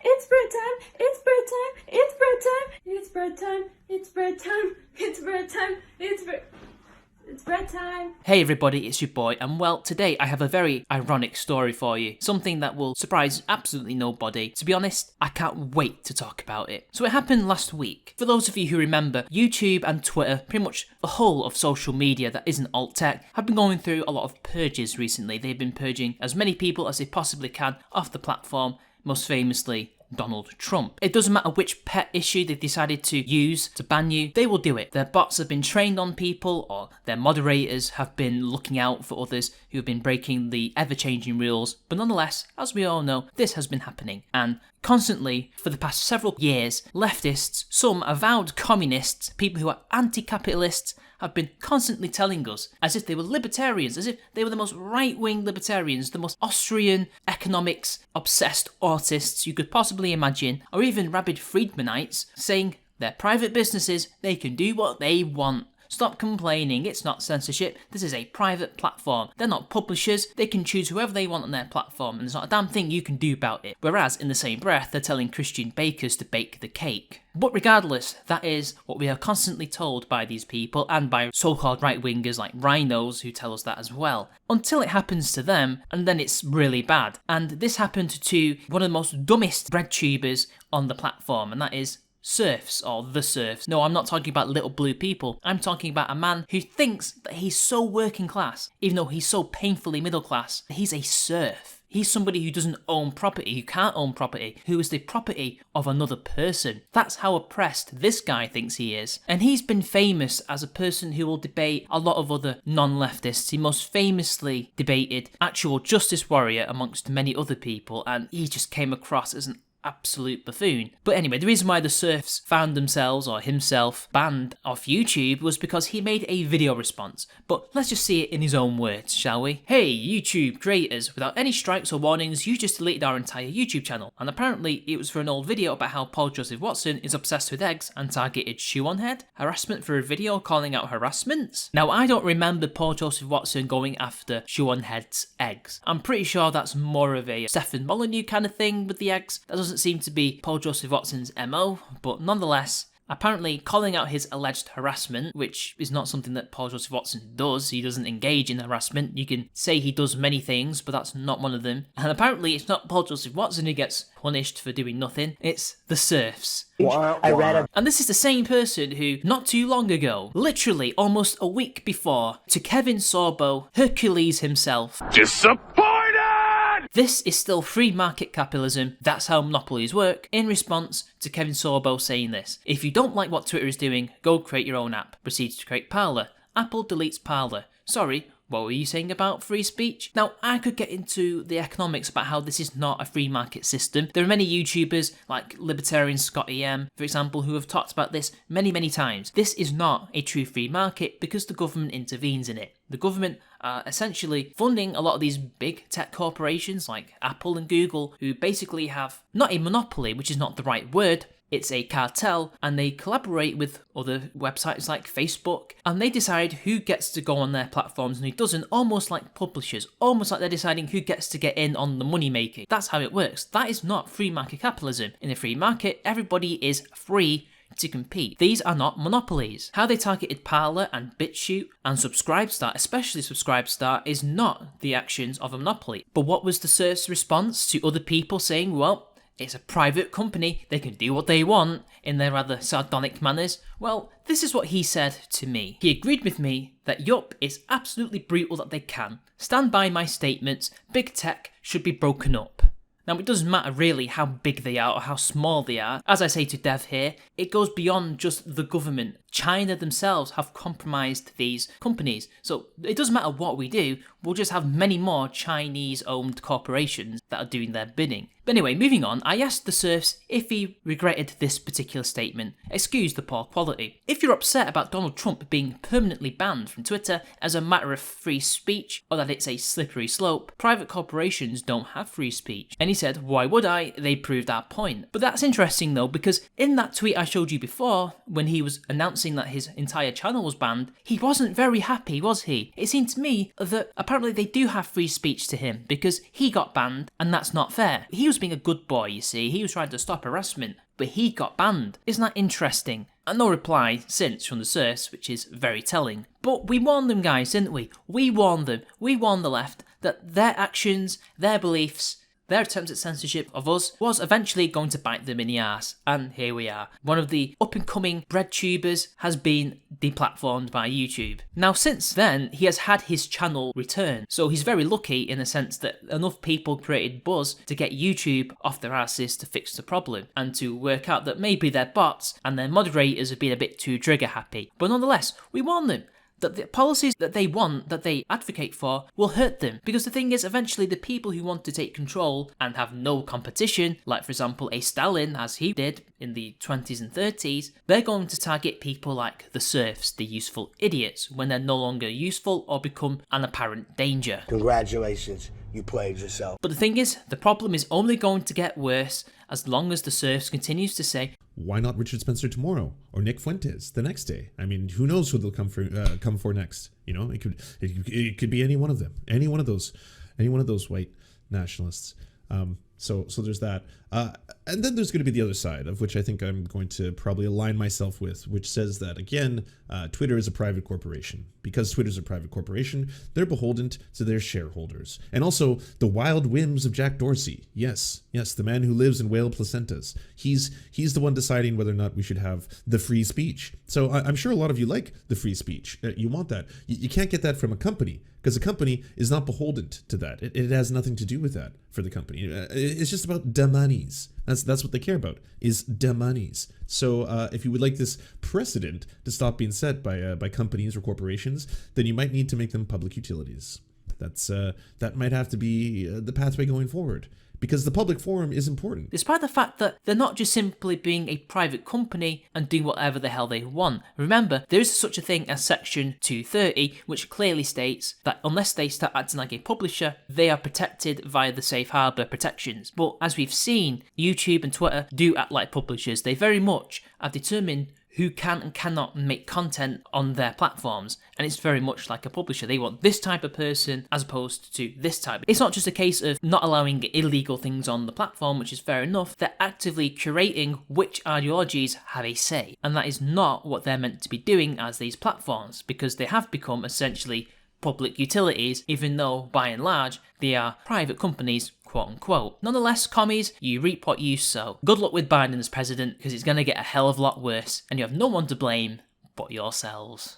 It's bread time, it's bread time, it's bread time, it's bread time, it's bread time, it's bread time, it's bread time. Hey everybody, it's your boy, and well, today I have a very ironic story for you. Something that will surprise absolutely nobody. To be honest, I can't wait to talk about it. So it happened last week. For those of you who remember, YouTube and Twitter, pretty much the whole of social media that isn't alt tech, have been going through a lot of purges recently. They've been purging as many people as they possibly can off the platform, most famously Donald Trump. It doesn't matter which pet issue they've decided to use to ban you, they will do it. Their bots have been trained on people, or their moderators have been looking out for others who have been breaking the ever-changing rules, but nonetheless, as we all know, this has been happening. And constantly, for the past several years, leftists, some avowed communists, people who are anti-capitalists, have been constantly telling us, as if they were libertarians, as if they were the most right-wing libertarians, the most Austrian economics-obsessed artists you could possibly imagine, or even rabid Friedmanites, saying they're private businesses, they can do what they want. Stop complaining, it's not censorship, this is a private platform. They're not publishers, they can choose whoever they want on their platform, and there's not a damn thing you can do about it. Whereas, in the same breath, they're telling Christian bakers to bake the cake. But regardless, that is what we are constantly told by these people, and by so-called right-wingers like rhinos who tell us that as well. Until it happens to them, and then it's really bad. And this happened to one of the most dumbest bread tubers on the platform, and that is Serfs, or the Serfs. No, I'm not talking about little blue people. I'm talking about a man who thinks that he's so working class, even though he's so painfully middle class. He's a serf. He's somebody who doesn't own property, who can't own property, who is the property of another person. That's how oppressed this guy thinks he is. And he's been famous as a person who will debate a lot of other non-leftists. He most famously debated actual justice warrior amongst many other people, and he just came across as an absolute buffoon. But anyway, the reason why the Serfs found themselves, or himself, banned off YouTube was because he made a video response. But let's just see it in his own words, shall we? Hey, YouTube creators, without any strikes or warnings, you just deleted our entire YouTube channel. And apparently it was for an old video about how Paul Joseph Watson is obsessed with eggs and targeted Shoe on Head. Harassment for a video calling out harassments? Now, I don't remember Paul Joseph Watson going after Shoe on Head's eggs. I'm pretty sure that's more of a Stefan Molyneux kind of thing with the eggs. That doesn't seem to be Paul Joseph Watson's MO, but nonetheless, apparently calling out his alleged harassment, which is not something that Paul Joseph Watson does. He doesn't engage in harassment. You can say he does many things, but that's not one of them. And apparently it's not Paul Joseph Watson who gets punished for doing nothing, it's the Serfs. And this is the same person who, not too long ago, literally almost a week before, to Kevin Sorbo, Hercules himself, this is still free market capitalism, that's how monopolies work, in response to Kevin Sorbo saying this. If you don't like what Twitter is doing, go create your own app. Proceeds to create Parler. Apple deletes Parler. Sorry, what were you saying about free speech? Now, I could get into the economics about how this is not a free market system. There are many YouTubers, like libertarian Scotty M, for example, who have talked about this many times. This is not a true free market because the government intervenes in it. The government are essentially funding a lot of these big tech corporations like Apple and Google, who basically have not a monopoly, which is not the right word, it's a cartel, and they collaborate with other websites like Facebook, and they decide who gets to go on their platforms and who doesn't, almost like publishers, almost like they're deciding who gets to get in on the money making. That's how it works. That is not free market capitalism. In a free market, everybody is free to compete. These are not monopolies. How they targeted Parler and BitChute and Subscribestar, especially Subscribestar, is not the actions of a monopoly. But what was the Serfs' response to other people saying, well, it's a private company, they can do what they want, in their rather sardonic manners? Well, this is what he said to me. He agreed with me that yup, it's absolutely brutal that they can. Stand by my statements, big tech should be broken up. Now, it doesn't matter really how big they are or how small they are. As I say to Dev here, it goes beyond just the government. China themselves have compromised these companies. So it doesn't matter what we do, we'll just have many more Chinese-owned corporations that are doing their bidding. But anyway, moving on, I asked the Serfs if he regretted this particular statement. Excuse the poor quality. If you're upset about Donald Trump being permanently banned from Twitter as a matter of free speech, or that it's a slippery slope, private corporations don't have free speech. And he said, why would I? They proved our point. But that's interesting though, because in that tweet I showed you before, when he was announcing announcing that his entire channel was banned, he wasn't very happy, was he? It seemed to me that apparently they do have free speech to him because he got banned and that's not fair. He was being a good boy, you see, he was trying to stop harassment, but he got banned. Isn't that interesting? And no reply since from the Serfs, which is very telling. But we warned them, guys, didn't we? We warned them. We warned the left that their actions, their beliefs, their attempts at censorship of us was eventually going to bite them in the arse. And here we are. One of the up-and-coming bread tubers has been deplatformed by YouTube. Now, since then, he has had his channel return. So he's very lucky in the sense that enough people created buzz to get YouTube off their asses to fix the problem and to work out that maybe their bots and their moderators have been a bit too trigger happy. But nonetheless, we warn them that the policies that they want, that they advocate for, will hurt them. Because the thing is, eventually the people who want to take control and have no competition, like for example a Stalin, as he did in the 20s and 30s, they're going to target people like the Serfs, the useful idiots, when they're no longer useful or become an apparent danger. Congratulations, you played yourself. But the thing is, the problem is only going to get worse as long as the Serfs continues to say, why not Richard Spencer tomorrow or Nick Fuentes the next day? I mean, who knows who they'll come for next? You know, it could be any one of them, any one of those white nationalists. So there's that. And then there's going to be the other side, of which I think I'm going to probably align myself with, which says that, again, Twitter is a private corporation. Because Twitter's a private corporation, they're beholden to their shareholders. And also the wild whims of Jack Dorsey. Yes, the man who lives in whale placentas. He's the one deciding whether or not we should have the free speech. So I'm sure a lot of you like the free speech. You want that. You can't get that from a company, because a company is not beholden to that. It has nothing to do with that for the company. It's just about the monies. That's what they care about, is the monies. So if you would like this precedent to stop being set by companies or corporations, then you might need to make them public utilities. That might have to be the pathway going forward, because the public forum is important. Despite the fact that they're not just simply being a private company and doing whatever the hell they want. Remember, there is such a thing as Section 230, which clearly states that unless they start acting like a publisher, they are protected via the safe harbour protections. But as we've seen, YouTube and Twitter do act like publishers. They very much have determined who can and cannot make content on their platforms. And it's very much like a publisher. They want this type of person as opposed to this type. It's not just a case of not allowing illegal things on the platform, which is fair enough. They're actively curating which ideologies have a say. And that is not what they're meant to be doing as these platforms, because they have become essentially public utilities, even though by and large they are private companies, quote unquote. Nonetheless, commies, you reap what you sow. Good luck with Biden as president, because it's going to get a hell of a lot worse, and you have no one to blame but yourselves.